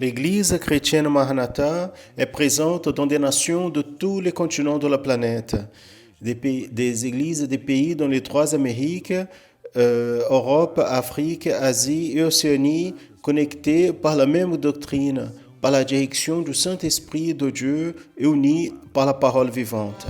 L'Église chrétienne Maranatha est présente dans des nations de tous les continents de la planète, des églises des pays dans les trois Amériques, Europe, Afrique, Asie et Océanie, connectées par la même doctrine, par la direction du Saint-Esprit de Dieu et unies par la parole vivante.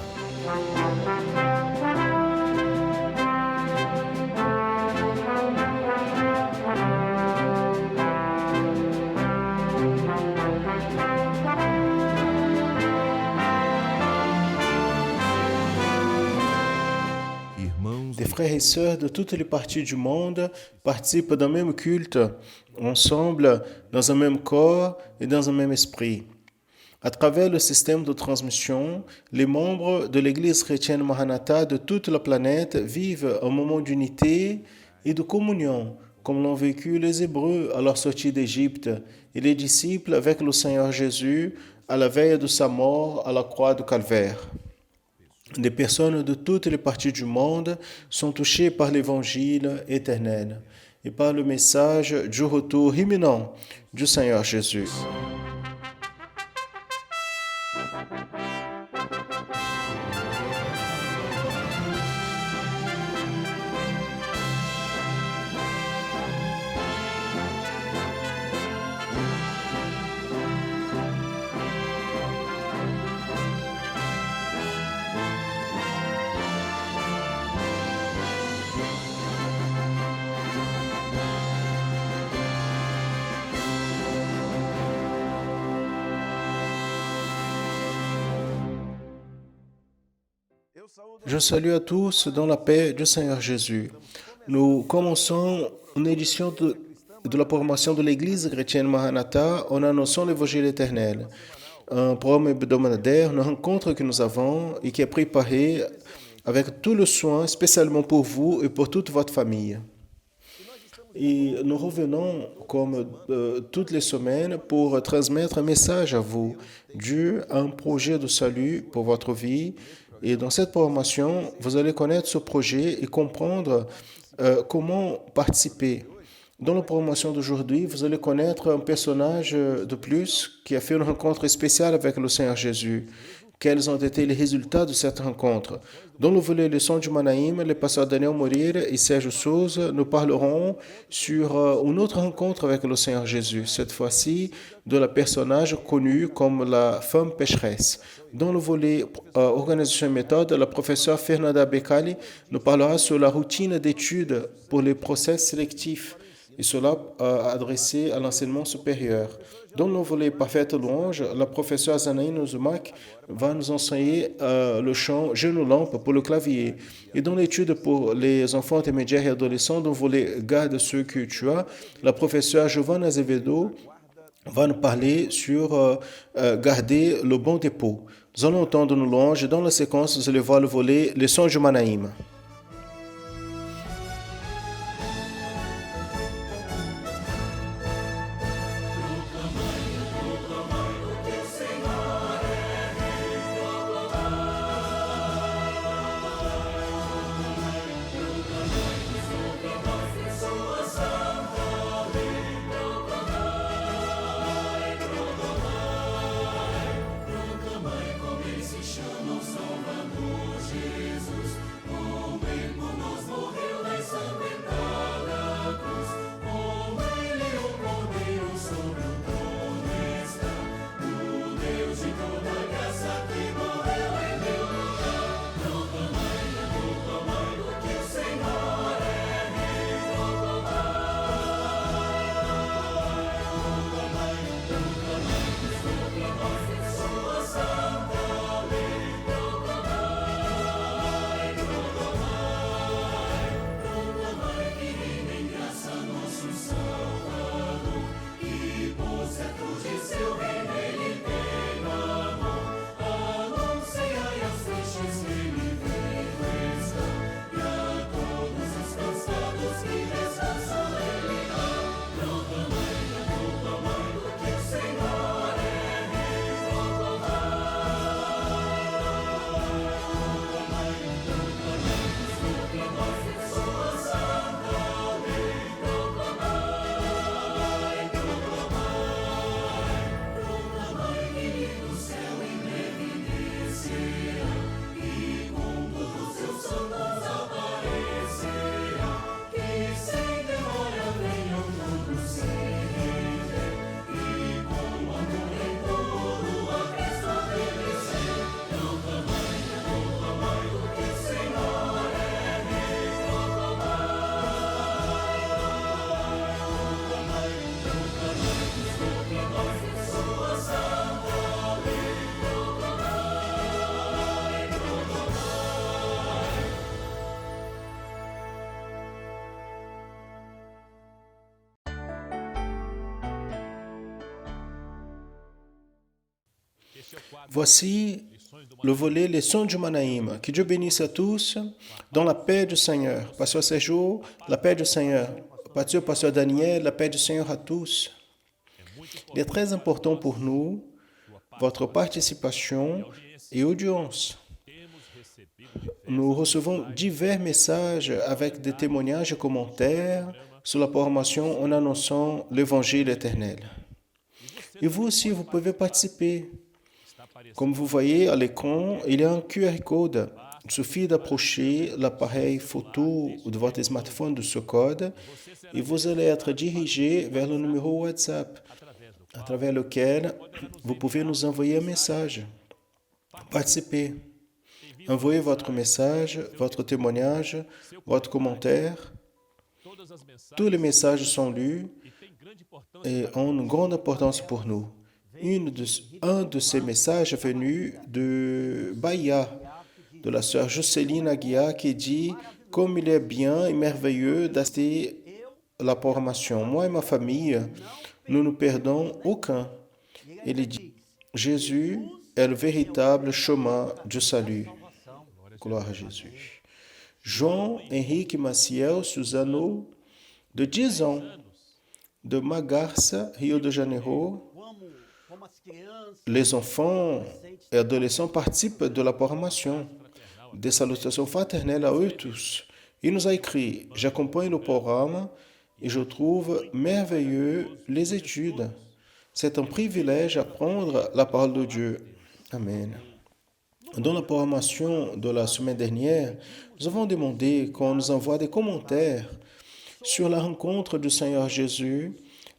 Des frères et sœurs de toutes les parties du monde participent d'un même culte, ensemble, dans un même corps et dans un même esprit. À travers le système de transmission, les membres de l'Église chrétienne Maranatha de toute la planète vivent un moment d'unité et de communion, comme l'ont vécu les Hébreux à leur sortie d'Égypte et les disciples avec le Seigneur Jésus à la veille de sa mort à la croix du Calvaire. Des personnes de toutes les parties du monde sont touchées par l'Évangile éternel et par le message du retour imminent du Seigneur Jésus. Je salue à tous dans la paix du Seigneur Jésus. Nous commençons une édition de la programmation de l'Église chrétienne Maranatha en annonçant l'Évangile éternel. Un programme hebdomadaire, une rencontre que nous avons et qui est préparée avec tout le soin, spécialement pour vous et pour toute votre famille. Et nous revenons comme toutes les semaines pour transmettre un message à vous. Dieu a un projet de salut pour votre vie. Et dans cette programmation, vous allez connaître ce projet et comprendre comment participer. Dans la programmation d'aujourd'hui, vous allez connaître un personnage de plus qui a fait une rencontre spéciale avec le Seigneur Jésus. Quels ont été les résultats de cette rencontre? Dans le volet Leçons du Manaïm, les pasteurs Daniel Moreira et Serge Souza nous parleront sur une autre rencontre avec le Seigneur Jésus, cette fois-ci de la personnage connue comme la femme pécheresse. Dans le volet Organisation et méthode, la professeure Fernanda Becali nous parlera sur la routine d'études pour les process sélectifs, et cela adressé à l'enseignement supérieur. Dans le volet Parfaite louange, la professeure Zanaïne Zumak va nous enseigner le chant Genou lampe pour le clavier. Et dans l'étude pour les enfants intermédiaires et adolescents, dans le volet Garde ceux que tu as, la professeure Giovanna Azevedo va nous parler sur garder le bon dépôt. Nous allons entendre nos louanges. Dans la séquence, vous allez voir le volet Leçons du Manaïm. Voici le volet Leçons du Manaïm. Que Dieu bénisse à tous dans la paix du Seigneur. Pasteur Sergio, la paix du Seigneur. Pasteur Daniel, la paix du Seigneur à tous. Il est très important pour nous, votre participation et audience. Nous recevons divers messages avec des témoignages et commentaires sur la formation en annonçant l'Évangile éternel. Et vous aussi, vous pouvez participer. Comme vous voyez à l'écran, il y a un QR code. Il suffit d'approcher l'appareil photo de votre smartphone de ce code et vous allez être dirigé vers le numéro WhatsApp à travers lequel vous pouvez nous envoyer un message. Participez. Envoyez votre message, votre témoignage, votre commentaire. Tous les messages sont lus et ont une grande importance pour nous. Un de ces messages est venu de Bahia, de la sœur Jocelyne Aguiar, qui dit « Comme il est bien et merveilleux d'assister à la formation. Moi et ma famille, nous ne perdons aucun. » Il dit « Jésus est le véritable chemin du salut. » Gloire à Jésus. Jean-Henrique Maciel Suzano, de 10 ans, de Magarça, Rio de Janeiro. Les enfants et adolescents participent de la formation. Des salutations fraternelles à eux tous. Il nous a écrit « J'accompagne le programme et je trouve merveilleux les études. C'est un privilège d'apprendre la parole de Dieu. Amen. » Dans la programmation de la semaine dernière, nous avons demandé qu'on nous envoie des commentaires sur la rencontre du Seigneur Jésus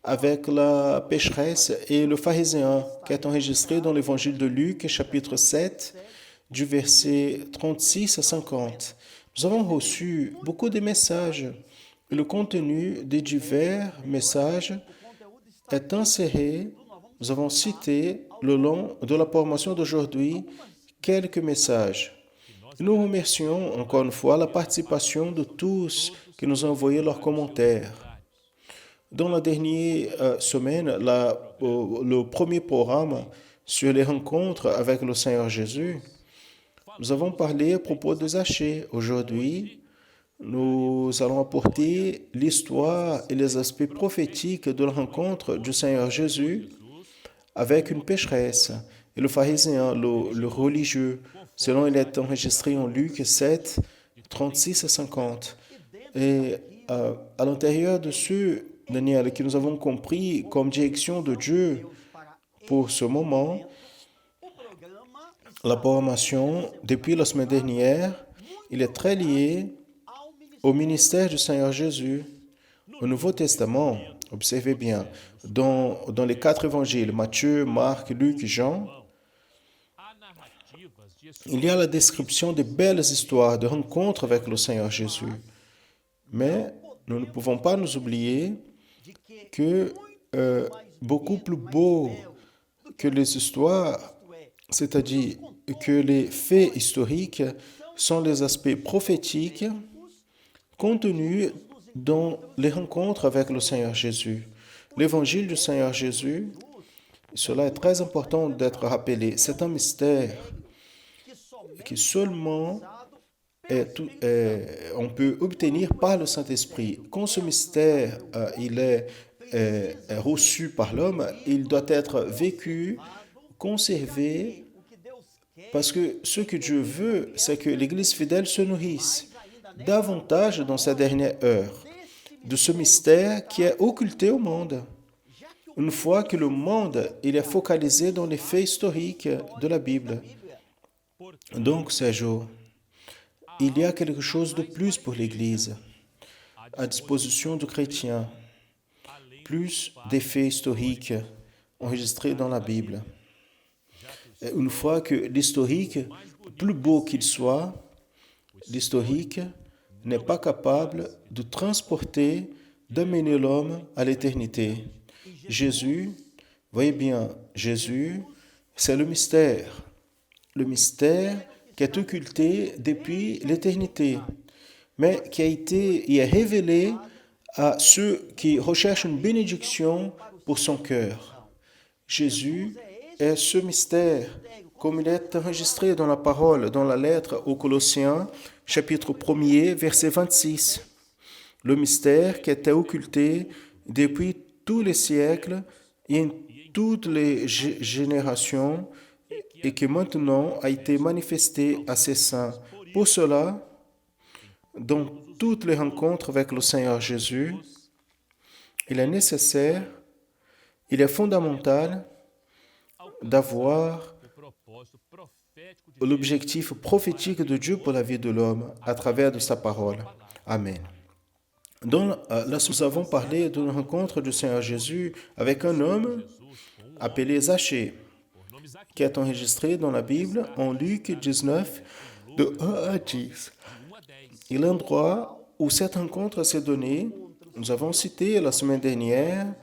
avec la pécheresse et le pharisien, qui est enregistré dans l'évangile de Luc, chapitre 7, du verset 36 à 50. Nous avons reçu beaucoup de messages. Et le contenu des divers messages est inséré. Nous avons cité le long de la formation d'aujourd'hui quelques messages. Nous remercions encore une fois la participation de tous qui nous ont envoyé leurs commentaires. Dans la dernière semaine, le premier programme sur les rencontres avec le Seigneur Jésus, nous avons parlé à propos de Zachée. Aujourd'hui, nous allons apporter l'histoire et les aspects prophétiques de la rencontre du Seigneur Jésus avec une pécheresse et le pharisien, le religieux, selon il est enregistré en Luc 7, 36 à 50. Et à l'intérieur de ce, Daniel, que nous avons compris comme direction de Dieu pour ce moment, la formation, depuis la semaine dernière, il est très lié au ministère du Seigneur Jésus. Au Nouveau Testament, observez bien, dans les 4 évangiles, Matthieu, Marc, Luc, Jean, il y a la description de belles histoires de rencontres avec le Seigneur Jésus. Mais nous ne pouvons pas nous oublier que beaucoup plus beau que les histoires, c'est-à-dire que les faits historiques, sont les aspects prophétiques contenus dans les rencontres avec le Seigneur Jésus. L'évangile du Seigneur Jésus, cela est très important d'être rappelé, c'est un mystère qui seulement on peut obtenir par le Saint-Esprit. Quand ce mystère il est reçu par l'homme, il doit être vécu, conservé, parce que ce que Dieu veut, c'est que l'Église fidèle se nourrisse davantage dans sa dernière heure de ce mystère qui est occulté au monde. Une fois que le monde il est focalisé dans les faits historiques de la Bible. Donc, Sergio, il y a quelque chose de plus pour l'Église à disposition du chrétien, plus des faits historiques enregistrés dans la Bible. Et une fois que l'historique, plus beau qu'il soit, l'historique n'est pas capable de transporter, d'amener l'homme à l'éternité. Jésus, voyez bien, Jésus, c'est le mystère qui est occulté depuis l'éternité, mais qui est révélé à ceux qui recherchent une bénédiction pour son cœur. Jésus est ce mystère, comme il est enregistré dans la parole, dans la lettre aux Colossiens, chapitre 1er, verset 26. Le mystère qui était occulté depuis tous les siècles et en toutes les générations et qui maintenant a été manifesté à ses saints. Pour cela, dans toutes les rencontres avec le Seigneur Jésus, il est nécessaire, il est fondamental d'avoir l'objectif prophétique de Dieu pour la vie de l'homme à travers de sa parole. Amen. Là, nous avons parlé d'une rencontre du Seigneur Jésus avec un homme appelé Zachée, qui est enregistré dans la Bible en Luc 19, de 1 à 10. Et l'endroit où cette rencontre s'est donnée, nous avons cité la semaine dernière,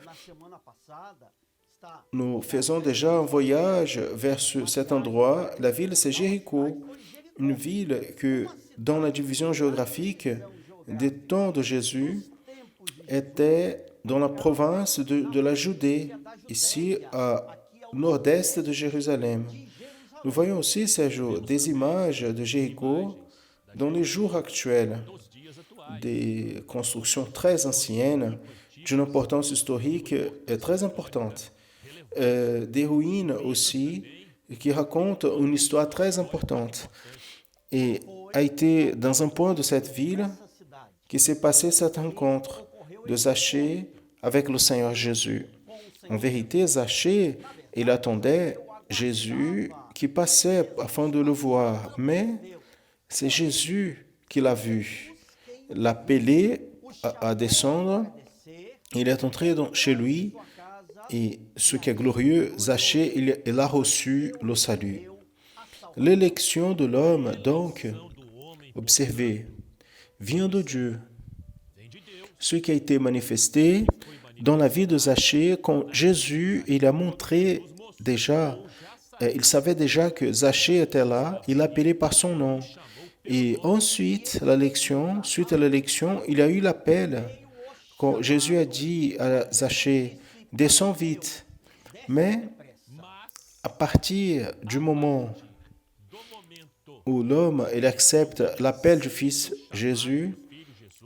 nous faisons déjà un voyage vers cet endroit. La ville, c'est Jéricho, une ville que, dans la division géographique des temps de Jésus, était dans la province de la Judée, ici au nord-est de Jérusalem. Nous voyons aussi ces jours des images de Jéricho dans les jours actuels, des constructions très anciennes, d'une importance historique très importante. Des ruines aussi qui racontent une histoire très importante. Et a été dans un point de cette ville qui s'est passée cette rencontre de Zachée avec le Seigneur Jésus. En vérité, Zachée, il attendait Jésus qui passait afin de le voir, mais c'est Jésus qui l'a vu, l'a appelé à descendre. Il est entré chez lui et ce qui est glorieux, Zachée, il a reçu le salut. L'élection de l'homme, donc, observez, vient de Dieu. Ce qui a été manifesté dans la vie de Zachée, quand Jésus, il a montré déjà, il savait déjà que Zachée était là, il l'appelait par son nom. Et ensuite, suite à l'élection, il a eu l'appel. Quand Jésus a dit à Zachée, descends vite. Mais à partir du moment où l'homme il accepte l'appel du Fils Jésus,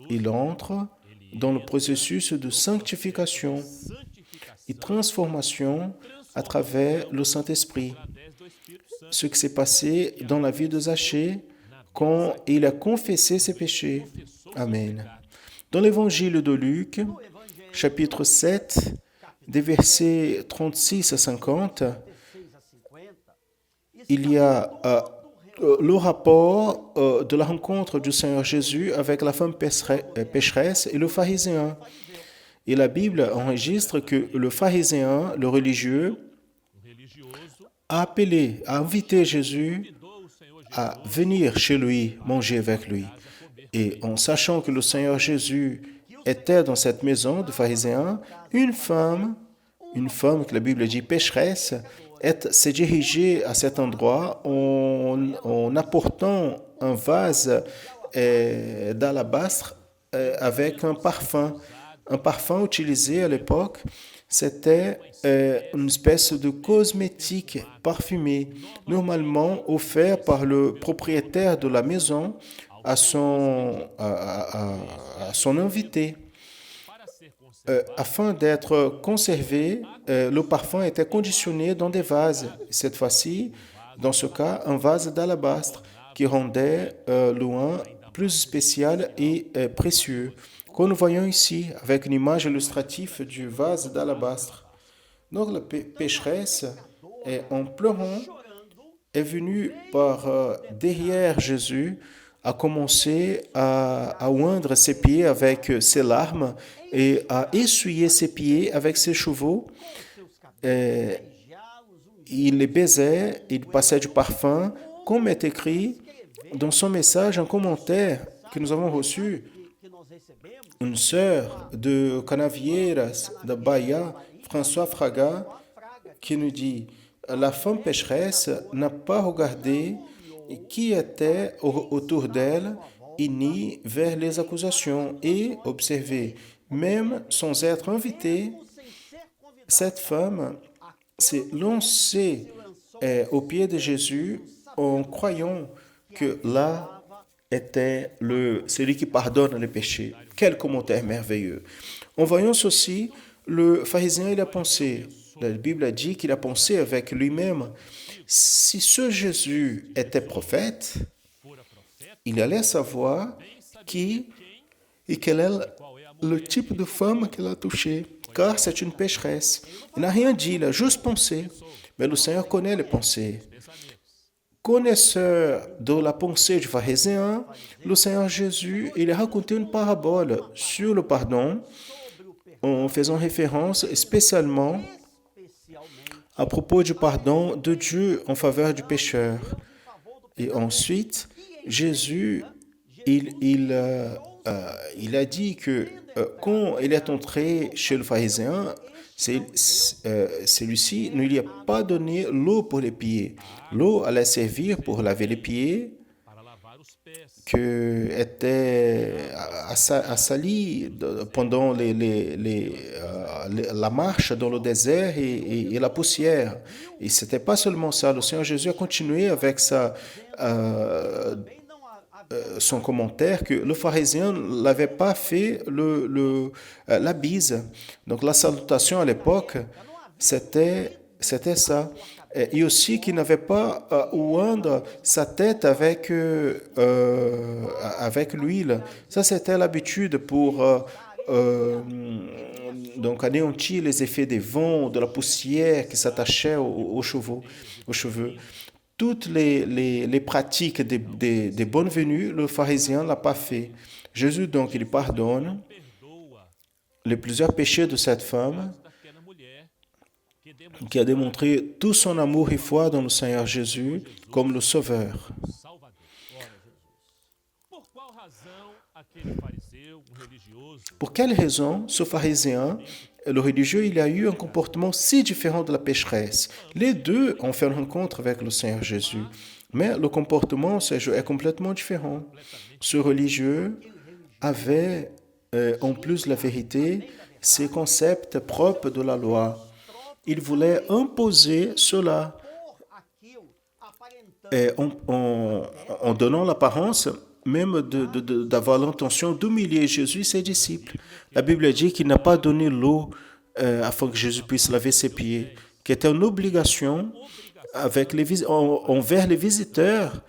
il entre dans le processus de sanctification et transformation à travers le Saint-Esprit. Ce qui s'est passé dans la vie de Zachée quand il a confessé ses péchés. Amen. Dans l'évangile de Luc, chapitre 7, des versets 36 à 50, il y a le rapport de la rencontre du Seigneur Jésus avec la femme pécheresse et le pharisien. Et la Bible enregistre que le pharisien, le religieux, a invité Jésus à venir chez lui, manger avec lui. Et en sachant que le Seigneur Jésus était dans cette maison de pharisiens, une femme que la Bible dit pécheresse, s'est dirigée à cet endroit en apportant un vase d'alabastre avec un parfum. Un parfum utilisé à l'époque, c'était une espèce de cosmétique parfumé, normalement offert par le propriétaire de la maison à son invité. Afin d'être conservé, le parfum était conditionné dans des vases. Cette fois-ci, dans ce cas, un vase d'alabastre qui rendait l'oint plus spécial et précieux. Comme nous voyons ici, avec une image illustrative du vase d'alabastre. Donc la pécheresse, en pleurant, est venue par derrière Jésus, a commencé à oindre ses pieds avec ses larmes et à essuyer ses pieds avec ses cheveux. Il les baisait, il passait du parfum, comme est écrit dans son message, un commentaire que nous avons reçu. Une sœur de Canavieiras, de Bahia, François Fraga, qui nous dit « La femme pécheresse n'a pas regardé qui était autour d'elle et ni vers les accusations. Et observez, même sans être invitée, cette femme s'est lancé aux pieds de Jésus en croyant que là était celui qui pardonne les péchés. Quel commentaire merveilleux. En voyant ceci, le pharisien, il a pensé, la Bible a dit qu'il a pensé avec lui-même, si ce Jésus était prophète, il allait savoir qui et quel est le type de femme qu'elle a touché, car c'est une pécheresse. Il n'a rien dit, il a juste pensé. Mais le Seigneur connaît les pensées. Connaisseur de la pensée du pharisien, le Seigneur Jésus, il a raconté une parabole sur le pardon en faisant référence spécialement à propos du pardon de Dieu en faveur du pécheur. Et ensuite, Jésus, il a dit que quand il est entré chez le pharisien, celui-ci ne lui a pas donné l'eau pour les pieds. L'eau allait servir pour laver les pieds, que était assali pendant la marche dans le désert et la poussière. Et ce n'était pas seulement ça. Le Seigneur Jésus a continué avec son commentaire que le pharisien n'avait pas fait la bise. Donc la salutation à l'époque, c'était ça. Et aussi qu'il n'avait pas oindre sa tête avec l'huile. Ça, c'était l'habitude pour donc anéantir les effets des vents, de la poussière qui s'attachait aux cheveux. Toutes les pratiques des bonnes venues, le pharisien ne l'a pas fait. Jésus, donc, il pardonne les plusieurs péchés de cette femme qui a démontré tout son amour et foi dans le Seigneur Jésus comme le Sauveur. Pour quelle raison ce pharisien, le religieux, il a eu un comportement si différent de la pécheresse? Les deux ont fait une rencontre avec le Seigneur Jésus, mais le comportement est complètement différent. Ce religieux avait, en plus de la vérité, ses concepts propres de la loi. Il voulait imposer cela en donnant l'apparence même d'avoir l'intention d'humilier Jésus et ses disciples. La Bible dit qu'il n'a pas donné l'eau afin que Jésus puisse laver ses pieds, qui était une obligation envers les visiteurs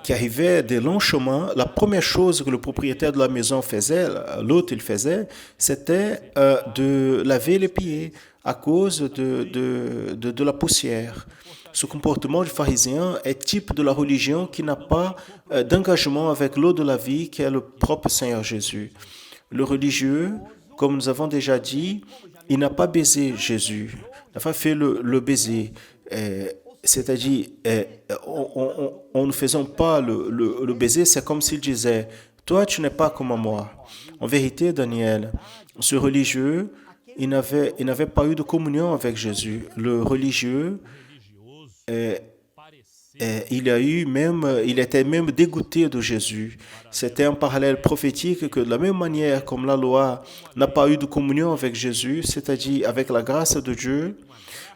qui arrivaient des longs chemins. La première chose que le propriétaire de la maison faisait, l'hôte il faisait, c'était de laver les pieds à cause de la poussière. Ce comportement du pharisien est type de la religion qui n'a pas d'engagement avec l'eau de la vie qui est le propre Seigneur Jésus. Le religieux, comme nous avons déjà dit, il n'a pas baisé Jésus, il n'a pas fait le baiser. C'est-à-dire, en ne faisant pas le baiser, c'est comme s'il disait, « Toi, tu n'es pas comme moi. » En vérité, Daniel, ce religieux, il n'avait pas eu de communion avec Jésus. Le religieux, il était même dégoûté de Jésus. C'était un parallèle prophétique que de la même manière comme la loi n'a pas eu de communion avec Jésus, c'est-à-dire avec la grâce de Dieu,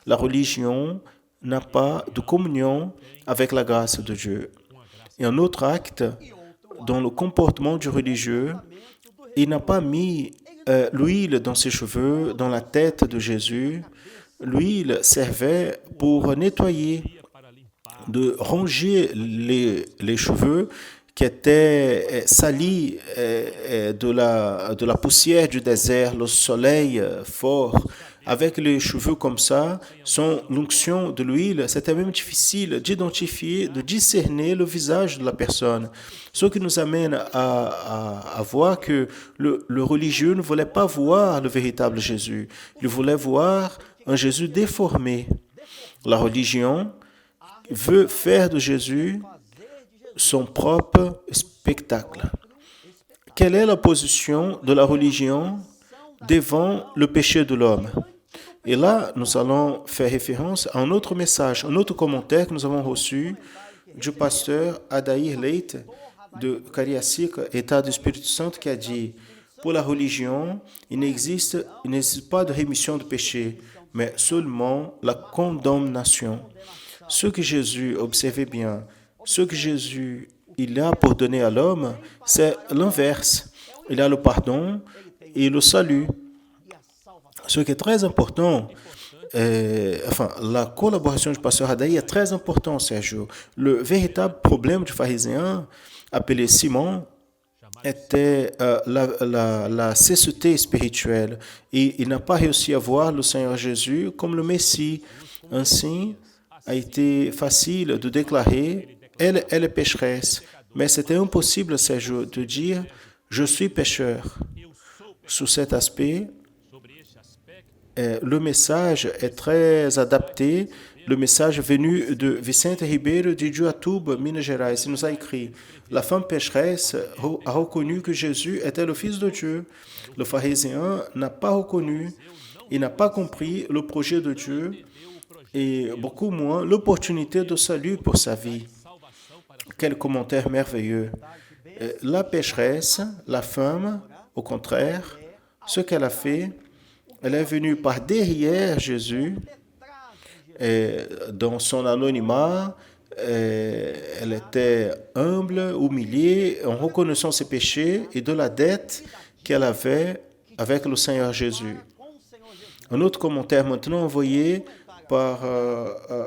la religion n'a pas de communion avec la grâce de Dieu. Et un autre acte, dans le comportement du religieux, il n'a pas mis l'huile dans ses cheveux, dans la tête de Jésus. L'huile servait pour nettoyer, de ronger les cheveux qui étaient salis de la poussière du désert, le soleil fort. Avec les cheveux comme ça, sans l'onction de l'huile, c'était même difficile d'identifier, de discerner le visage de la personne. Ce qui nous amène à voir que le religieux ne voulait pas voir le véritable Jésus. Il voulait voir un Jésus déformé. La religion veut faire de Jésus son propre spectacle. Quelle est la position de la religion devant le péché de l'homme? Et là, nous allons faire référence à un autre message, un autre commentaire que nous avons reçu du pasteur Adair Leite de Cariacica, État du Espírito Santo, qui a dit: pour la religion, il n'existe pas de rémission de péché, mais seulement la condamnation. Ce que Jésus, observez bien, ce que Jésus il a pour donner à l'homme, c'est l'inverse. Il a le pardon et le salut. Ce qui est très important, la collaboration du pasteur Adaï est très importante, Sergio. Le véritable problème du pharisien, appelé Simon, était la cécité spirituelle. Et il n'a pas réussi à voir le Seigneur Jésus comme le Messie. Ainsi, a été facile de déclarer, elle est pécheresse. Mais c'était impossible, Sergio, de dire, je suis pécheur. Sous cet aspect, le message est très adapté. Le message venu de Vicente Ribeiro de Juatuba, Minas Gerais. Il nous a écrit, la femme pécheresse a reconnu que Jésus était le Fils de Dieu. Le pharisien n'a pas reconnu, il n'a pas compris le projet de Dieu et beaucoup moins l'opportunité de salut pour sa vie. Quel commentaire merveilleux. La pécheresse, la femme, au contraire, ce qu'elle a fait, elle est venue par derrière Jésus, dans son anonymat, elle était humble, humiliée, en reconnaissant ses péchés et de la dette qu'elle avait avec le Seigneur Jésus. Un autre commentaire maintenant envoyé par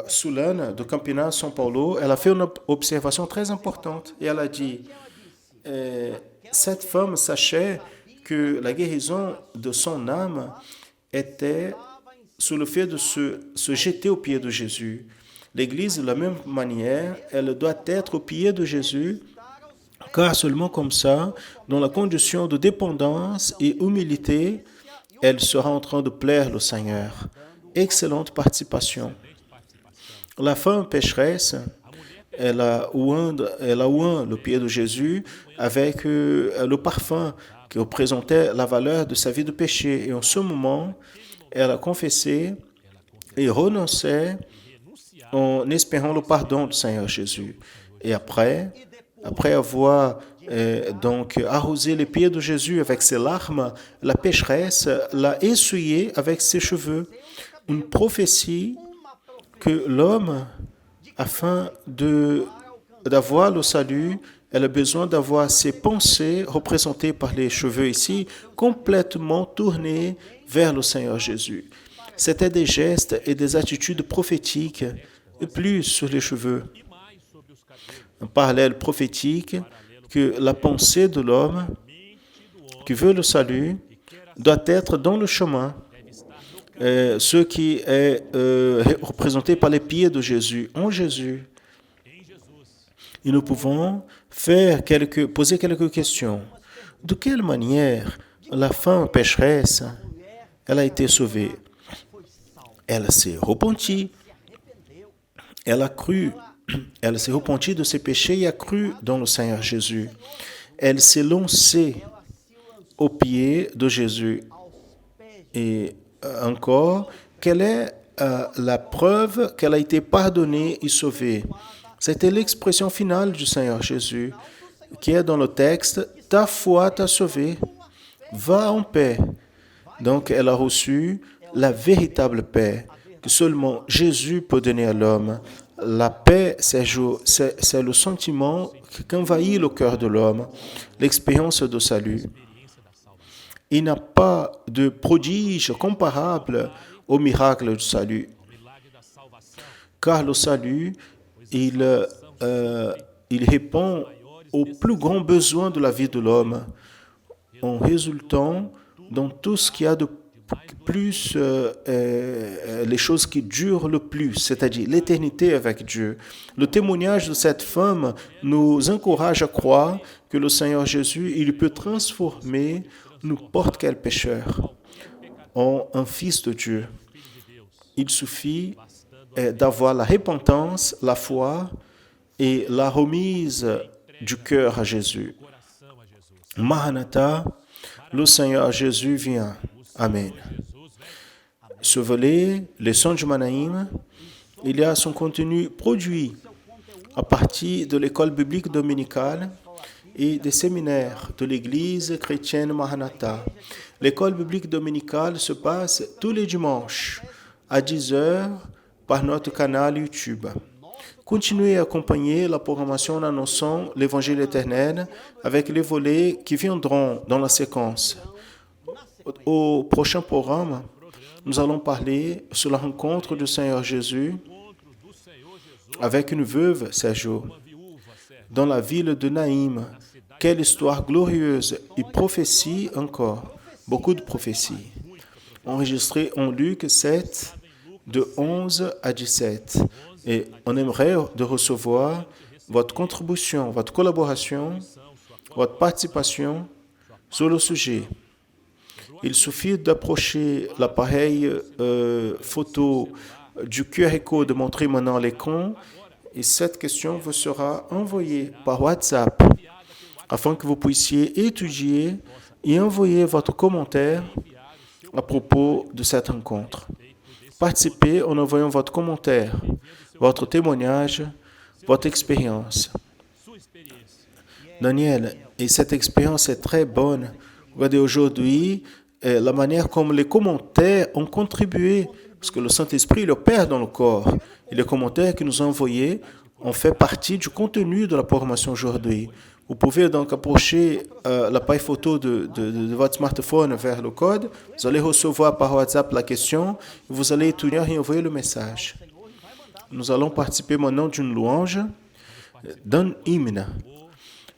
Sulana de Campinas, São Paulo, elle a fait une observation très importante et elle a dit, cette femme sachait que la guérison de son âme était sous le fait de se jeter aux pieds de Jésus. L'Église, de la même manière, elle doit être aux pieds de Jésus, car seulement comme ça, dans la condition de dépendance et humilité, elle sera en train de plaire le Seigneur. Excellente participation. La femme pécheresse, elle a oint le pied de Jésus avec le parfum qui représentait la valeur de sa vie de péché. Et en ce moment, elle a confessé et renoncé en espérant le pardon du Seigneur Jésus. Et après avoir donc arrosé les pieds de Jésus avec ses larmes, la pécheresse l'a essuyé avec ses cheveux. Une prophétie que l'homme, afin d'avoir le salut, elle a besoin d'avoir ses pensées représentées par les cheveux ici, complètement tournées vers le Seigneur Jésus. C'était des gestes et des attitudes prophétiques, et plus sur les cheveux. Un parallèle prophétique que la pensée de l'homme qui veut le salut doit être dans le chemin, ce qui est représenté par les pieds de Jésus, en Jésus. Et nous pouvons poser quelques questions. De quelle manière la femme pécheresse, elle a été sauvée? Elle s'est repentie. Elle a cru. Elle s'est repentie de ses péchés et a cru dans le Seigneur Jésus. Elle s'est lancée aux pieds de Jésus. Et encore, quelle est la preuve qu'elle a été pardonnée et sauvée? C'était l'expression finale du Seigneur Jésus, qui est dans le texte, « Ta foi t'a sauvé, va en paix ». Donc, elle a reçu la véritable paix que seulement Jésus peut donner à l'homme. La paix, c'est le sentiment qui envahit le cœur de l'homme, l'expérience de salut. Il n'y a pas de prodige comparable au miracle du salut. Car le salut, il répond aux plus grands besoins de la vie de l'homme, en résultant dans tout ce qu'il y a de plus, les choses qui durent le plus, c'est-à-dire l'éternité avec Dieu. Le témoignage de cette femme nous encourage à croire que le Seigneur Jésus, il peut transformer n'importe quel pécheur en un fils de Dieu. Il suffit d'avoir la repentance, la foi et la remise du cœur à Jésus. Maranatha, le Seigneur Jésus vient. Amen. Ce volet, les sons du Manaïm, il y a son contenu produit à partir de l'école biblique dominicale et des séminaires de l'Église chrétienne Maranatha. L'école biblique dominicale se passe tous les dimanches à 10 heures par notre canal YouTube. Continuez à accompagner la programmation en annonçant l'Évangile éternel avec les volets qui viendront dans la séquence. Au prochain programme, nous allons parler sur la rencontre du Seigneur Jésus avec une veuve, Sergio, dans la ville de Naïm. Quelle histoire glorieuse et prophétie encore. Beaucoup de prophéties. Enregistré en Luc 7, de 11 à 17. Et on aimerait de recevoir votre contribution, votre collaboration, votre participation sur le sujet. Il suffit d'approcher l'appareil photo du QR code montré maintenant à l'écran et cette question vous sera envoyée par WhatsApp afin que vous puissiez étudier et envoyer votre commentaire à propos de cette rencontre. Participez en envoyant votre commentaire, votre témoignage, votre expérience. Daniel, et cette expérience est très bonne. Regardez aujourd'hui la manière comme les commentaires ont contribué, parce que le Saint-Esprit le perd dans le corps. Et les commentaires qu'il nous a envoyés ont fait partie du contenu de la programmation aujourd'hui. Vous pouvez donc approcher l'appareil photo de votre smartphone vers le code. Vous allez recevoir par WhatsApp la question. Vous allez étudier et envoyer le message. Nous allons participer maintenant d'une louange, d'un hymne.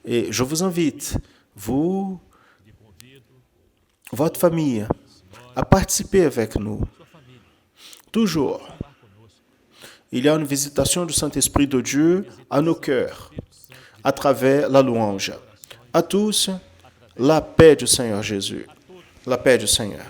Et je vous invite, vous, votre famille, à participer avec nous. Toujours, il y a une visitation du Saint-Esprit de Dieu à nos cœurs, à travers la louange. À tous, la paix du Seigneur Jésus. La paix du Seigneur.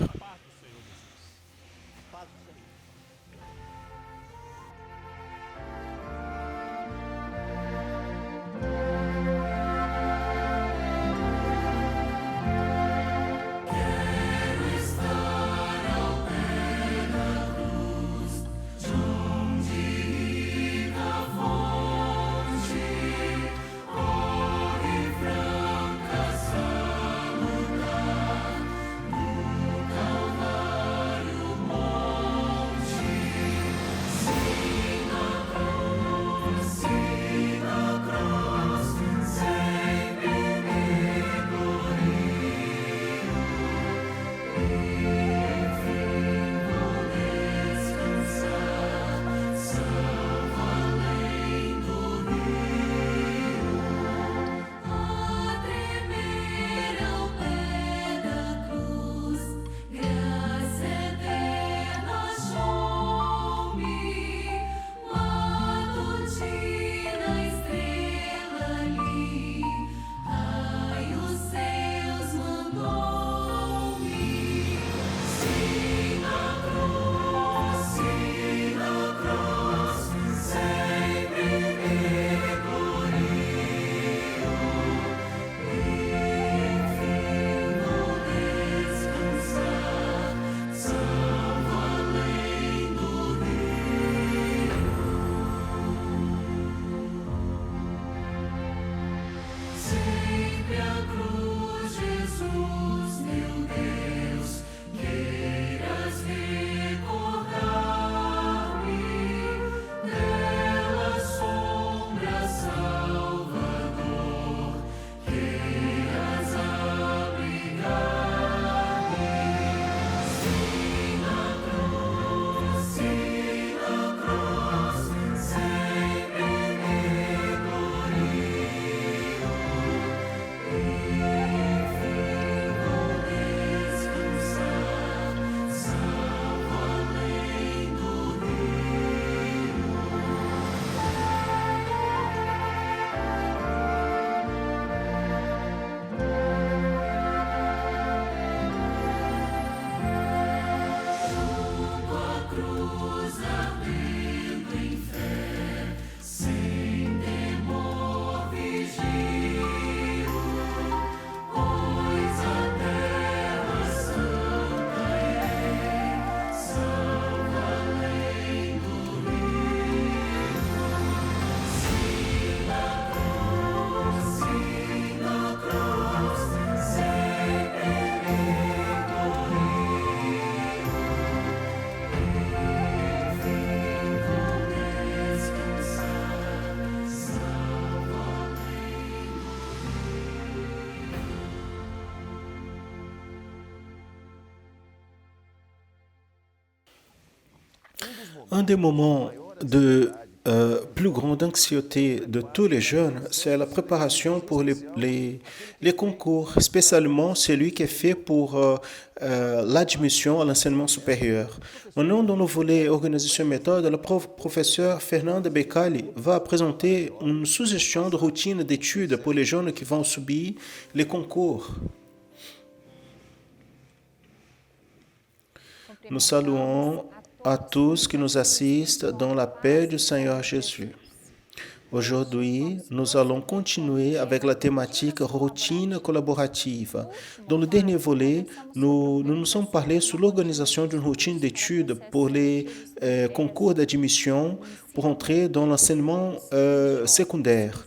Un des moments de plus grande anxiété de tous les jeunes, c'est la préparation pour les concours, spécialement celui qui est fait pour l'admission à l'enseignement supérieur. Maintenant, dans le volet organisation et méthode, le professeur Fernanda Becali va présenter une suggestion de routine d'études pour les jeunes qui vont subir les concours. Nous saluons à tous qui nous assistent dans la paix du Seigneur Jésus. Aujourd'hui, nous allons continuer avec la thématique routine collaborative. Dans le dernier volet, nous sommes parlé sur l'organisation d'une routine d'études pour les concours d'admission pour entrer dans l'enseignement secondaire.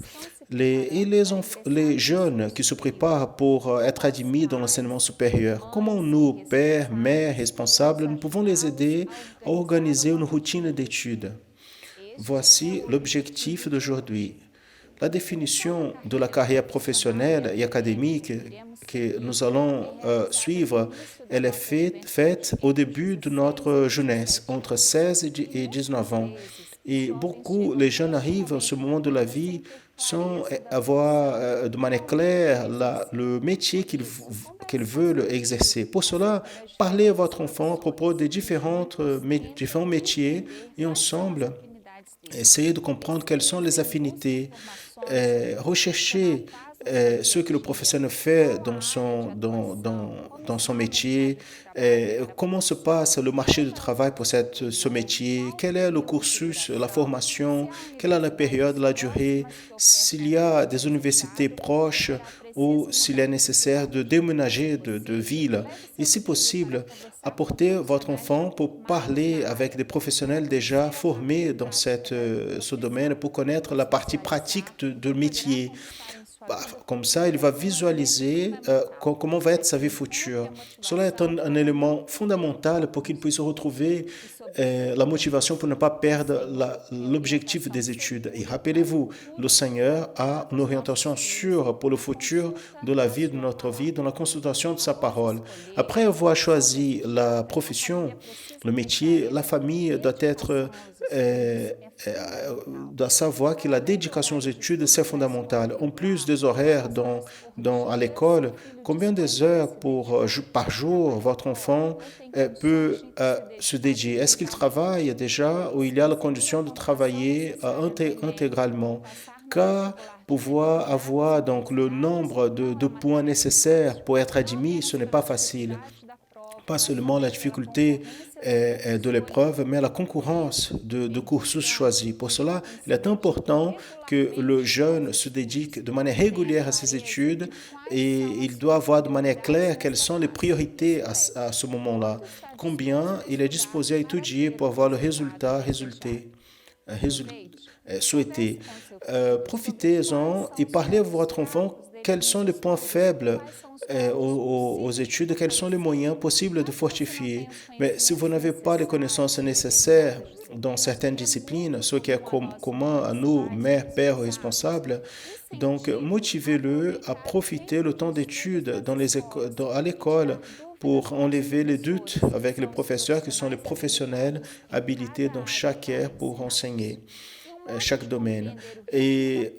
Les jeunes qui se préparent pour être admis dans l'enseignement supérieur, comment nous, pères, mères, responsables, nous pouvons les aider à organiser une routine d'études? Voici l'objectif d'aujourd'hui. La définition de la carrière professionnelle et académique que nous allons suivre, elle est faite au début de notre jeunesse, entre 16 et 19 ans. Et beaucoup, les jeunes arrivent à ce moment de la vie sans avoir de manière claire le métier qu'ils veulent exercer. Pour cela, parlez à votre enfant à propos des différents métiers et ensemble, essayez de comprendre quelles sont les affinités, recherchez ce que le professionnel fait dans son métier, comment se passe le marché du travail pour ce métier, quel est le cursus, la formation, quelle est la période, la durée, s'il y a des universités proches ou s'il est nécessaire de déménager de ville. Et si possible, apportez votre enfant pour parler avec des professionnels déjà formés dans ce domaine pour connaître la partie pratique de métier. Comme ça, il va visualiser comment va être sa vie future. Cela est un élément fondamental pour qu'il puisse retrouver la motivation pour ne pas perdre l'objectif des études. Et rappelez-vous, le Seigneur a une orientation sûre pour le futur de la vie, de notre vie, dans la consultation de sa parole. Après avoir choisi la profession, le métier, la famille doit savoir que la dédication aux études, c'est fondamental. En plus des horaires à l'école, combien d'heures par jour votre enfant peut se dédier? Est-ce qu'il travaille déjà ou il y a la condition de travailler intégralement? Car pouvoir avoir donc le nombre de points nécessaires pour être admis, ce n'est pas facile. Pas seulement la difficulté de l'épreuve, mais la concurrence de cursus choisis. Pour cela, il est important que le jeune se dédique de manière régulière à ses études et il doit voir de manière claire quelles sont les priorités à ce moment-là. Combien il est disposé à étudier pour avoir le souhaité. Profitez-en et parlez à votre enfant quels sont les points faibles aux études, quels sont les moyens possibles de fortifier. Mais si vous n'avez pas les connaissances nécessaires dans certaines disciplines, ce qui est commun à nous, mères, pères, responsables, donc motivez-le à profiter le temps d'études à l'école pour enlever les doutes avec les professeurs qui sont les professionnels habilités dans chaque ère pour enseigner chaque domaine. Et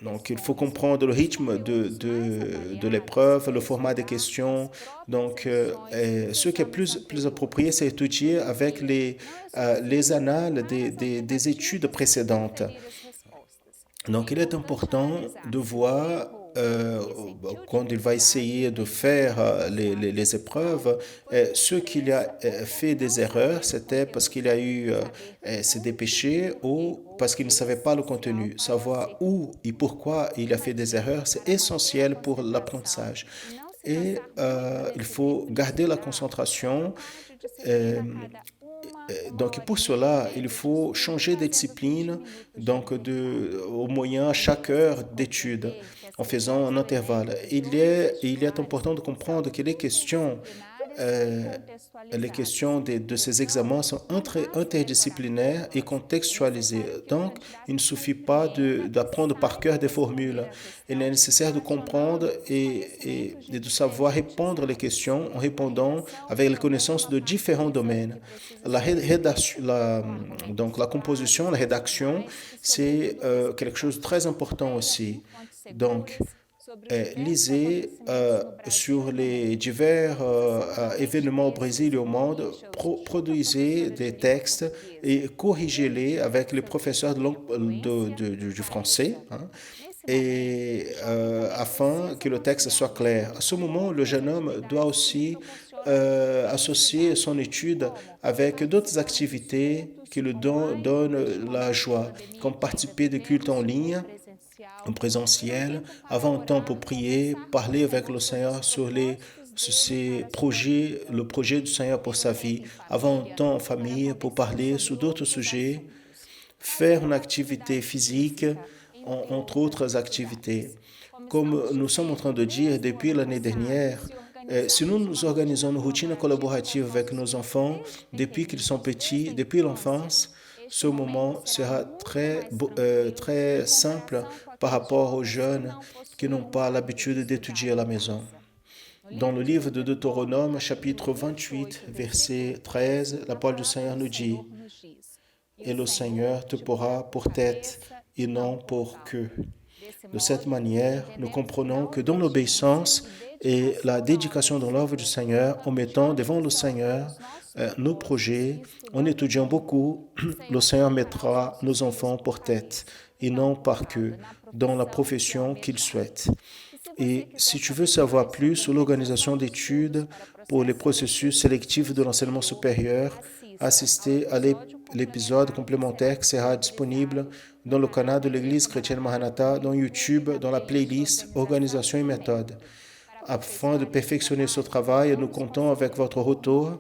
donc, il faut comprendre le rythme de l'épreuve, le format des questions. Donc, ce qui est plus approprié, c'est étudier avec les annales des études précédentes. Donc, il est important de voir quand il va essayer de faire les épreuves, ce qu'il a fait des erreurs, c'était parce qu'il a s'est dépêché ou parce qu'il ne savait pas le contenu. Savoir où et pourquoi il a fait des erreurs, c'est essentiel pour l'apprentissage. Et il faut garder la concentration. Donc, pour cela, il faut changer de discipline au moyen chaque heure d'étude en faisant un intervalle. Il est important de comprendre que les questions les questions de ces examens sont interdisciplinaires et contextualisées. Donc, il ne suffit pas d'apprendre par cœur des formules. Il est nécessaire de comprendre et de savoir répondre les questions en répondant avec les connaissances de différents domaines. Donc, la composition, la rédaction, c'est quelque chose de très important aussi. Donc, lisez sur les divers événements au Brésil et au monde, produisez des textes et corrigez-les avec les professeurs du français, hein, et afin que le texte soit clair. À ce moment, le jeune homme doit aussi associer son étude avec d'autres activités qui lui donnent la joie, comme participer de cultes en ligne, en présentiel, avoir un temps pour prier, parler avec le Seigneur sur ses projets, le projet du Seigneur pour sa vie, avoir un temps en famille pour parler sur d'autres sujets, faire une activité physique, entre autres activités. Comme nous sommes en train de dire depuis l'année dernière, si nous nous organisons une routine collaborative avec nos enfants depuis qu'ils sont petits, depuis l'enfance, ce moment sera très simple par rapport aux jeunes qui n'ont pas l'habitude d'étudier à la maison. Dans le livre de Deutéronome, chapitre 28, verset 13, la parole du Seigneur nous dit: « Et le Seigneur te porra pour tête et non pour queue. » De cette manière, nous comprenons que dans l'obéissance et la dédication dans l'œuvre du Seigneur, en mettant devant le Seigneur nos projets, en étudiant beaucoup, le Seigneur mettra nos enfants pour tête et non par queue dans la profession qu'ils souhaitent. Et si tu veux savoir plus sur l'organisation d'études pour les processus sélectifs de l'enseignement supérieur, assistez à l'épisode complémentaire qui sera disponible dans le canal de l'Église chrétienne Maranatha, dans YouTube, dans la playlist Organisation et méthode. Afin de perfectionner ce travail, nous comptons avec votre retour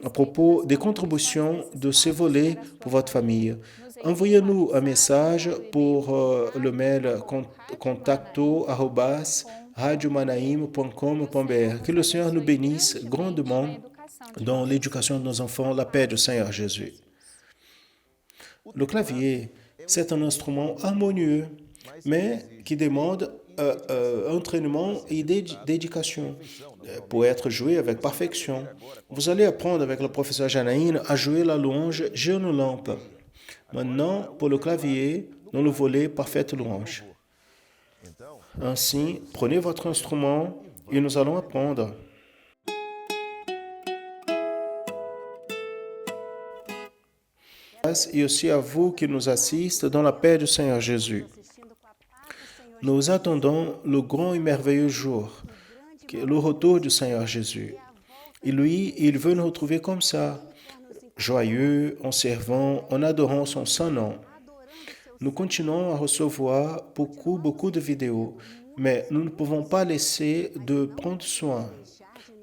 à propos des contributions de ces volets pour votre famille. Envoyez-nous un message pour le mail contacto@radiomanaim.com.br. Que le Seigneur nous bénisse grandement dans l'éducation de nos enfants, la paix du Seigneur Jésus. Le clavier, c'est un instrument harmonieux, mais qui demande entraînement et dédication pour être joué avec perfection. Vous allez apprendre avec le professeur Janaïne à jouer la louange J'ai une lampe. Maintenant, pour le clavier, dans le volet Parfaite louange. Ainsi, prenez votre instrument et nous allons apprendre. Et aussi à vous qui nous assistez dans la paix du Seigneur Jésus. Nous attendons le grand et merveilleux jour, le retour du Seigneur Jésus. Et lui, il veut nous retrouver comme ça, joyeux, en servant, en adorant son saint nom. Nous continuons à recevoir beaucoup de vidéos, mais nous ne pouvons pas laisser de prendre soin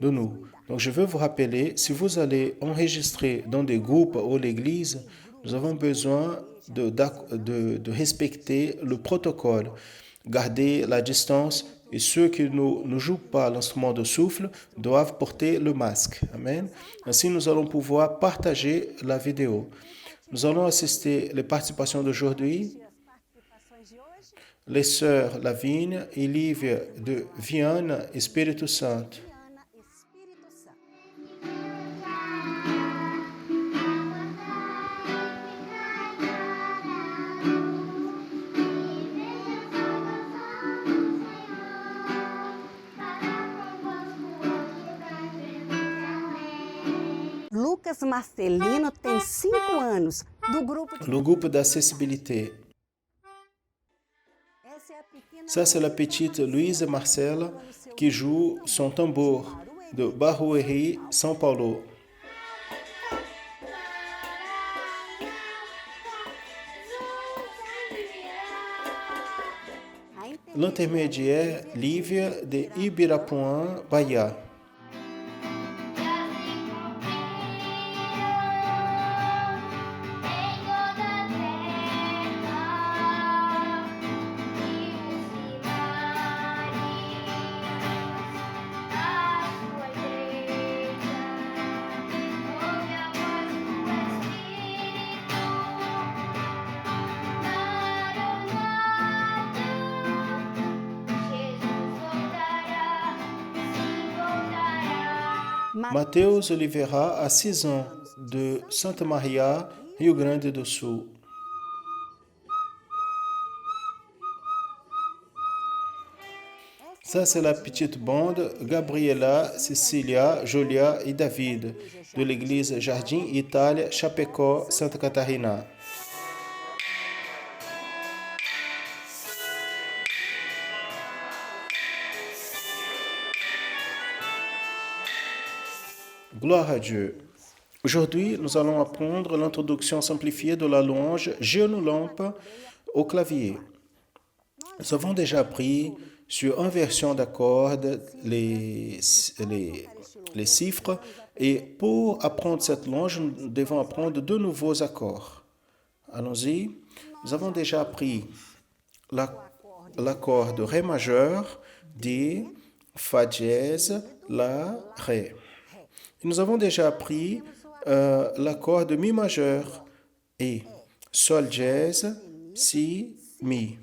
de nous. Donc je veux vous rappeler, si vous allez enregistrer dans des groupes ou l'église, nous avons besoin de respecter le protocole, garder la distance, et ceux qui ne jouent pas l'instrument de souffle doivent porter le masque. Amen. Ainsi, nous allons pouvoir partager la vidéo. Nous allons assister les participations d'aujourd'hui. Les sœurs Lavigne et Lívia de Viana, Espírito Santo. Lucas Marcelino tem 5 anos, Le groupe d'acessibilité. Ça, c'est la petite Louise Marcela qui joue son tambour de Barueri, São Paulo. L'intermédiaire Lívia de Ibirapuã, Bahia. Mateus Oliveira, a 6 ans, de Santa Maria, Rio Grande do Sul. Ça, c'est la petite bande Gabriela, Cecília, Julia et David, de l'église Jardim Itália, Chapecó, Santa Catarina. Gloire à Dieu. Aujourd'hui, nous allons apprendre l'introduction simplifiée de la louange Génolampe au clavier. Nous avons déjà appris sur une version d'accords les chiffres et pour apprendre cette louange, nous devons apprendre de nouveaux accords. Allons-y. Nous avons déjà appris l'accord de Ré majeur, D, Fa dièse, La, Ré. Et nous avons déjà appris l'accord de Mi majeur et Sol dièse, Si, Mi.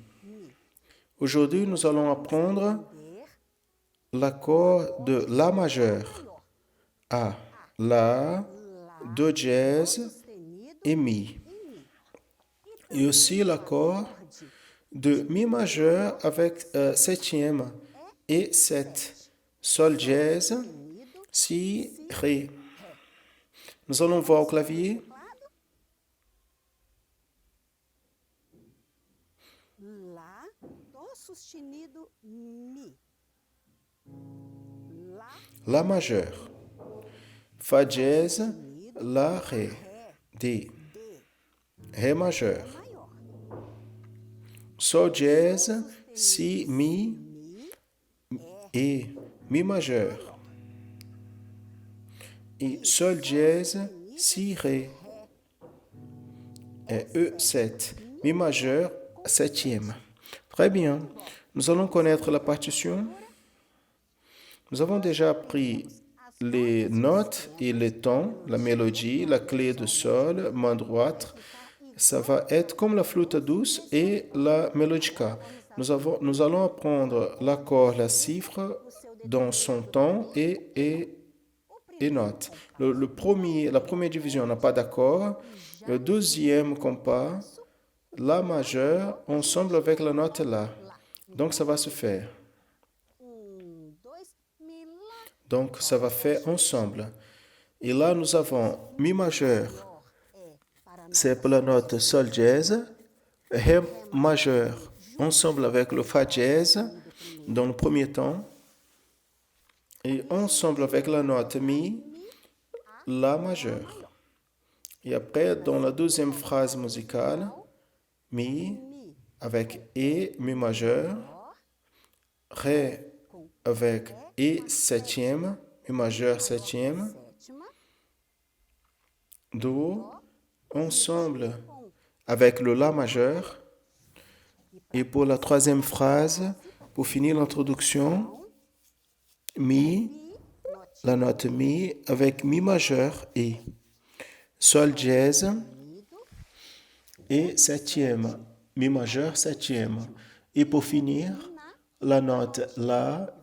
Aujourd'hui, nous allons apprendre l'accord de La majeur, A, La, Do dièse et Mi. Et aussi l'accord de Mi majeur avec septième et 7, Sol dièse, Si, Ré. Nous allons voir au clavier. Lá, Dó sustenido, Mi. La majeur. Fa dièse, La, Ré. D. Ré majeur. Sol dièse, Si, Mi et Mi majeur. Et Sol dièse, Si, Ré. Et E7, Mi majeur, septième. Très bien. Nous allons connaître la partition. Nous avons déjà appris les notes et les tons, la mélodie, la clé de sol, main droite. Ça va être comme la flûte douce et la mélodica. Nous allons apprendre l'accord, la chiffre dans son ton et note. La première division n'a pas d'accord. Le deuxième compas, La majeur, ensemble avec la note La. Donc, ça va se faire. Donc, ça va faire ensemble. Et là, nous avons Mi majeur. C'est pour la note Sol dièse. Ré majeur, ensemble avec le Fa dièse, dans le premier temps. Et ensemble avec la note Mi, La majeur. Et après, dans la deuxième phrase musicale, Mi avec E, Mi majeur, Ré avec E septième, Mi majeur septième, Do, ensemble avec le La majeur. Et pour la troisième phrase, pour finir l'introduction, Mi, la note Mi avec Mi majeur et Sol dièse et septième, Mi majeur septième. Et pour finir, la note La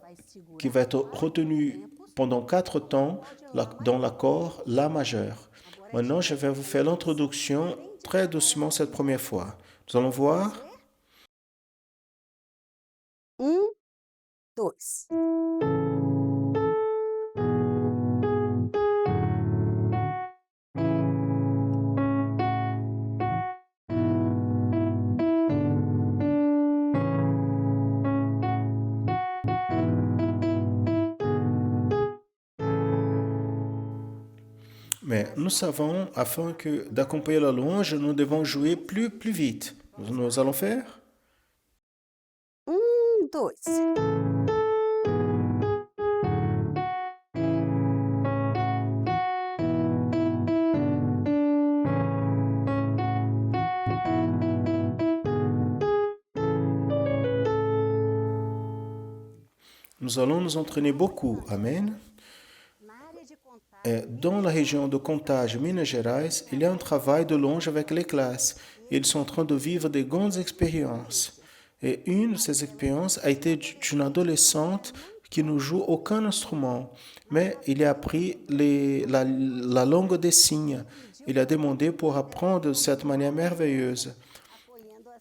qui va être retenue pendant 4 temps dans l'accord La majeur. Maintenant, je vais vous faire l'introduction très doucement cette première fois. Nous allons voir. 2. Mais nous savons, afin d'accompagner la louange, nous devons jouer plus vite. Nous allons faire. 2. Nous allons nous entraîner beaucoup. Amen. Dans la région de Contagem, Minas Gerais, il y a un travail de louange avec les classes. Ils sont en train de vivre de grandes expériences. Et une de ces expériences a été d'une adolescente qui ne joue aucun instrument, mais il a appris la langue des signes. Il a demandé pour apprendre de cette manière merveilleuse,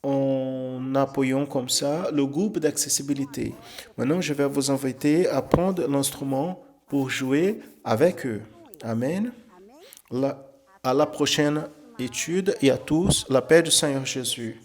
en appuyant comme ça le groupe d'accessibilité. Maintenant, je vais vous inviter à prendre l'instrument pour jouer avec eux. Amen. À la prochaine étude et à tous, la paix du Seigneur Jésus.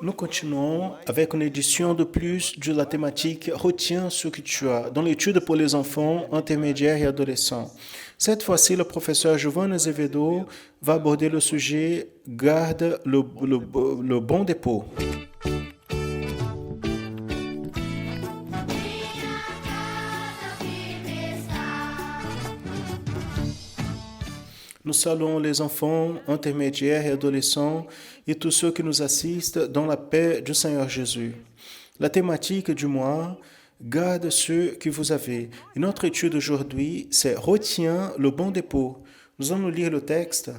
Nous continuons avec une édition de plus de la thématique Retiens ce que tu as dans l'étude pour les enfants, intermédiaires et adolescents. Cette fois-ci, le professeur Giovanni Azevedo va aborder le sujet Garde le bon dépôt. Nous saluons les enfants, intermédiaires et adolescents et tous ceux qui nous assistent dans la paix du Seigneur Jésus. La thématique du mois, garde ce que vous avez. Et notre étude aujourd'hui, c'est Retiens le bon dépôt. Nous allons lire le texte.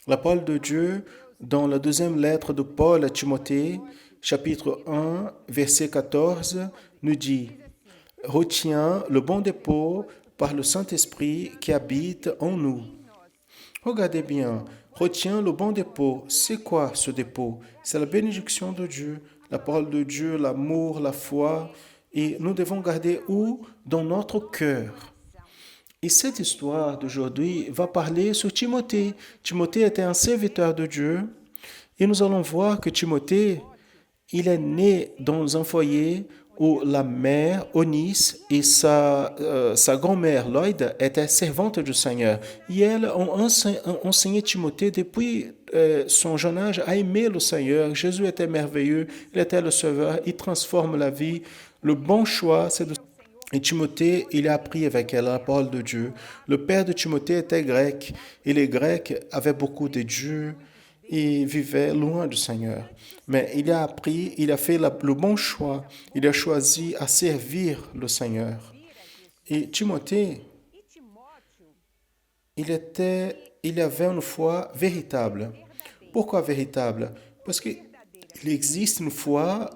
La parole de Dieu dans la deuxième lettre de Paul à Timothée, chapitre 1, verset 14, nous dit « Retiens le bon dépôt par le Saint-Esprit qui habite en nous. » Regardez bien, retiens le bon dépôt. C'est quoi ce dépôt? C'est la bénédiction de Dieu, la parole de Dieu, l'amour, la foi. Et nous devons garder où? Dans notre cœur. Et cette histoire d'aujourd'hui va parler sur Timothée. Timothée était un serviteur de Dieu. Et nous allons voir que Timothée, il est né dans un foyer où la mère, Eunice, et sa grand-mère, Lloyd, étaient servantes du Seigneur. Et elles ont enseigné Timothée depuis son jeune âge à aimer le Seigneur. Jésus était merveilleux, il était le Sauveur, il transforme la vie. Le bon choix, c'est de... Et Timothée, il a appris avec elle la parole de Dieu. Le père de Timothée était grec, et les Grecs avaient beaucoup de dieux. Il vivait loin du Seigneur. Mais il a appris, il a fait le bon choix. Il a choisi à servir le Seigneur. Et Timothée, il avait une foi véritable. Pourquoi véritable? Parce qu'il existe une foi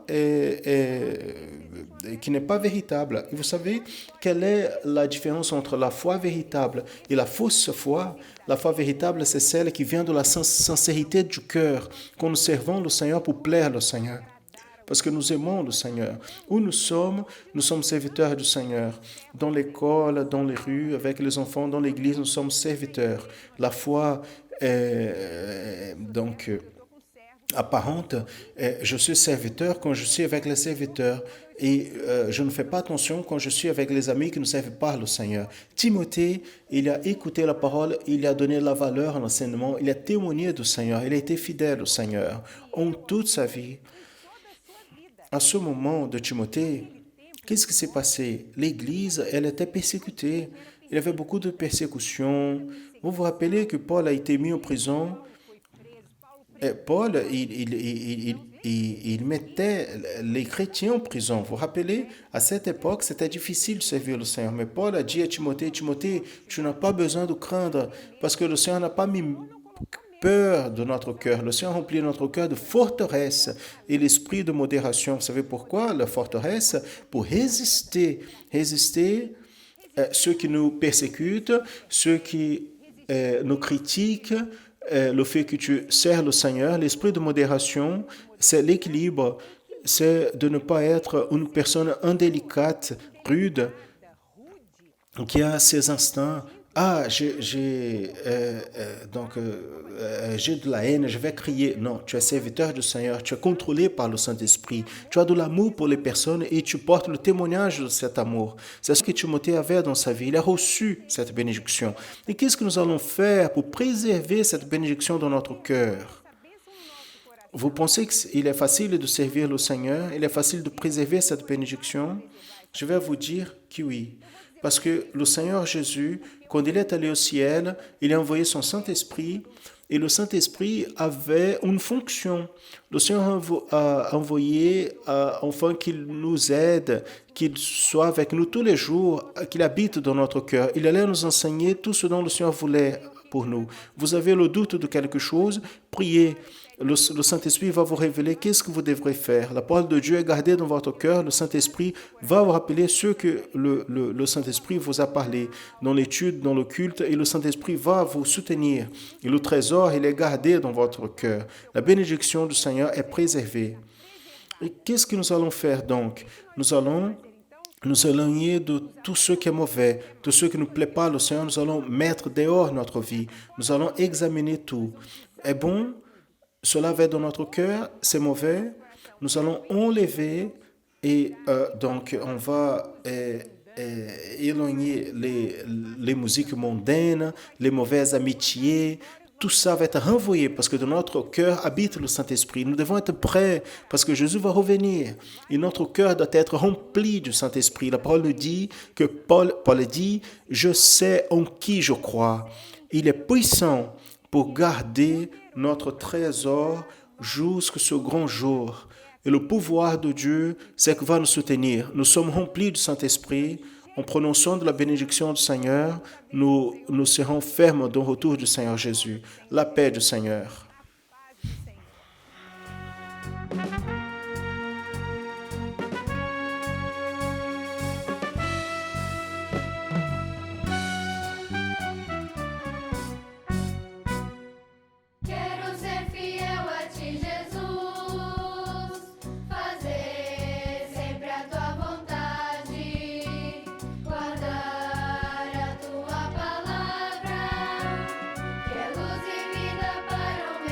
qui n'est pas véritable. Et vous savez quelle est la différence entre la foi véritable et la fausse foi? La foi véritable, c'est celle qui vient de la sincérité du cœur, quand nous servons le Seigneur pour plaire le Seigneur. Parce que nous aimons le Seigneur. Où nous sommes serviteurs du Seigneur. Dans l'école, dans les rues, avec les enfants, dans l'église, nous sommes serviteurs. La foi, apparente. Je suis serviteur quand je suis avec les serviteurs et je ne fais pas attention quand je suis avec les amis qui ne servent pas le Seigneur. Timothée, il a écouté la parole, il a donné la valeur à l'enseignement, il a témoigné du Seigneur, il a été fidèle au Seigneur en toute sa vie. À ce moment de Timothée, qu'est-ce qui s'est passé? L'Église, elle était persécutée. Il y avait beaucoup de persécutions. Vous vous rappelez que Paul a été mis en prison. Paul, il mettait les chrétiens en prison. Vous vous rappelez, à cette époque, c'était difficile de servir le Seigneur. Mais Paul a dit à Timothée, Timothée, tu n'as pas besoin de craindre parce que le Seigneur n'a pas mis peur de notre cœur. Le Seigneur remplit notre cœur de forteresse et l'esprit de modération. Vous savez pourquoi la forteresse? Pour résister ceux qui nous persécutent, ceux qui nous critiquent, le fait que tu sers le Seigneur. L'esprit de modération, c'est l'équilibre, c'est de ne pas être une personne indélicate, rude, qui a ses instincts. Ah, j'ai de la haine, je vais crier. Non, tu es serviteur du Seigneur, tu es contrôlé par le Saint-Esprit. Tu as de l'amour pour les personnes et tu portes le témoignage de cet amour. C'est ce que Timothée avait dans sa vie. Il a reçu cette bénédiction. Et qu'est-ce que nous allons faire pour préserver cette bénédiction dans notre cœur? Vous pensez qu'il est facile de servir le Seigneur? Il est facile de préserver cette bénédiction? Je vais vous dire que oui. Parce que le Seigneur Jésus, quand il est allé au ciel, il a envoyé son Saint-Esprit et le Saint-Esprit avait une fonction. Le Seigneur a envoyé afin qu'il nous aide, qu'il soit avec nous tous les jours, qu'il habite dans notre cœur. Il allait nous enseigner tout ce dont le Seigneur voulait pour nous. Vous avez le doute de quelque chose, priez. Le Saint-Esprit va vous révéler qu'est-ce que vous devrez faire. La parole de Dieu est gardée dans votre cœur. Le Saint-Esprit va vous rappeler ce que le Saint-Esprit vous a parlé dans l'étude, dans le culte, et le Saint-Esprit va vous soutenir. Et le trésor, il est gardé dans votre cœur. La bénédiction du Seigneur est préservée. Et qu'est-ce que nous allons faire donc? Nous allons nous éloigner de tout ce qui est mauvais, de ce qui ne plaît pas au Seigneur. Nous allons mettre dehors notre vie. Nous allons examiner tout. Est bon? Cela va dans notre cœur, c'est mauvais. Nous allons enlever et donc on va éloigner les musiques mondaines, les mauvaises amitiés. Tout ça va être renvoyé parce que dans notre cœur habite le Saint-Esprit. Nous devons être prêts parce que Jésus va revenir. Et notre cœur doit être rempli du Saint-Esprit. La parole nous dit que Paul dit, je sais en qui je crois. Il est puissant pour garder notre trésor jusqu'à ce grand jour. Et le pouvoir de Dieu, c'est qu'il va nous soutenir. Nous sommes remplis du Saint-Esprit. En prononçant de la bénédiction du Seigneur, nous serons fermes dans le retour du Seigneur Jésus. La paix du Seigneur. Quero ser fiel a ti, Jesus, fazer sempre a tua vontade, guardar a tua palavra, que é luz e vida para o meu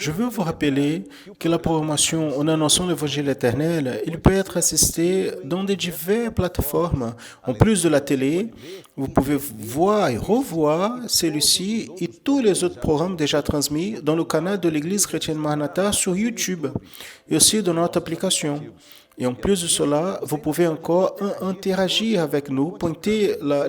Je veux vous rappeler que la programmation en annonçant l'évangile éternel, il peut être assisté dans des diverses plateformes. En plus de la télé, vous pouvez voir et revoir celui-ci et tous les autres programmes déjà transmis dans le canal de l'Église chrétienne Maranatha sur YouTube et aussi dans notre application. Et en plus de cela, vous pouvez encore interagir avec nous, pointer la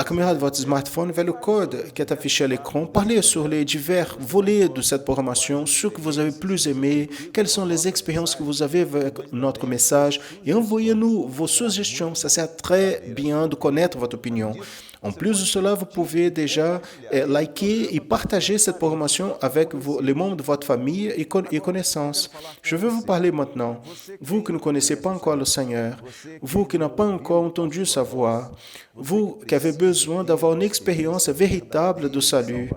caméra de votre smartphone vers le code qui est affiché à l'écran, parler sur les divers volets de cette programmation, ce que vous avez plus aimé, quelles sont les expériences que vous avez avec notre message, et envoyez-nous vos suggestions. Ça sert très bien de connaître votre opinion. En plus de cela, vous pouvez déjà liker et partager cette programmation avec les membres de votre famille et connaissances. Je veux vous parler maintenant. Vous qui ne connaissez pas encore le Seigneur, vous qui n'avez pas encore entendu sa voix, vous qui avez besoin d'avoir une expérience véritable de salut.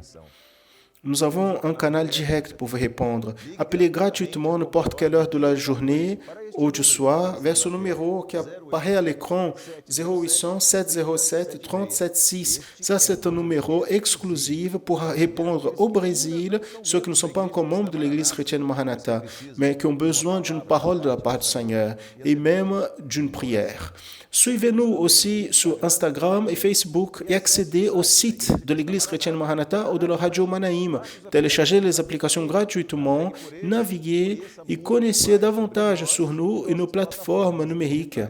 Nous avons un canal direct pour vous répondre. Appelez gratuitement n'importe quelle heure de la journée ou du soir vers ce numéro qui apparaît à l'écran 0800 707 376. Ça, c'est un numéro exclusif pour répondre au Brésil, ceux qui ne sont pas encore membres de l'Église chrétienne Maranatha, mais qui ont besoin d'une parole de la part du Seigneur et même d'une prière. Suivez-nous aussi sur Instagram et Facebook et accédez au site de l'Église chrétienne Maranatha ou de la Radio Manaïm. Téléchargez les applications gratuitement, naviguez et connaissez davantage sur nous et nos plateformes numériques.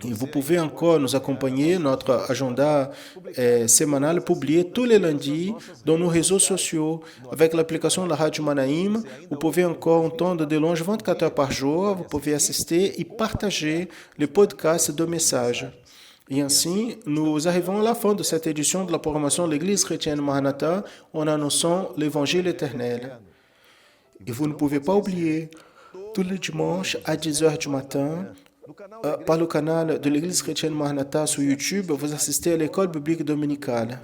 Et vous pouvez encore nous accompagner, notre agenda sémanal publié tous les lundis dans nos réseaux sociaux. Avec l'application de la Radio Manaïm, vous pouvez encore entendre de longe 24 heures par jour, vous pouvez assister et partager les podcasts de messages. Et ainsi, nous arrivons à la fin de cette édition de la programmation de l'Église chrétienne Maranatha en annonçant l'Évangile éternel. Et vous ne pouvez pas oublier, tous les dimanches à 10 heures du matin, par le canal de l'Église chrétienne Maranatha sur YouTube, vous assistez à l'école biblique dominicale.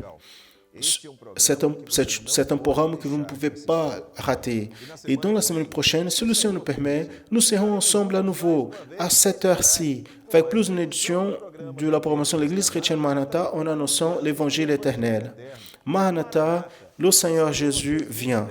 C'est un programme que vous ne pouvez pas rater. Et dans la semaine prochaine, si le Seigneur nous permet, nous serons ensemble à nouveau à cette heure-ci, avec plus d'une édition de la programmation de l'Église chrétienne Maranatha en annonçant l'Évangile éternel. Maranatha, le Seigneur Jésus vient.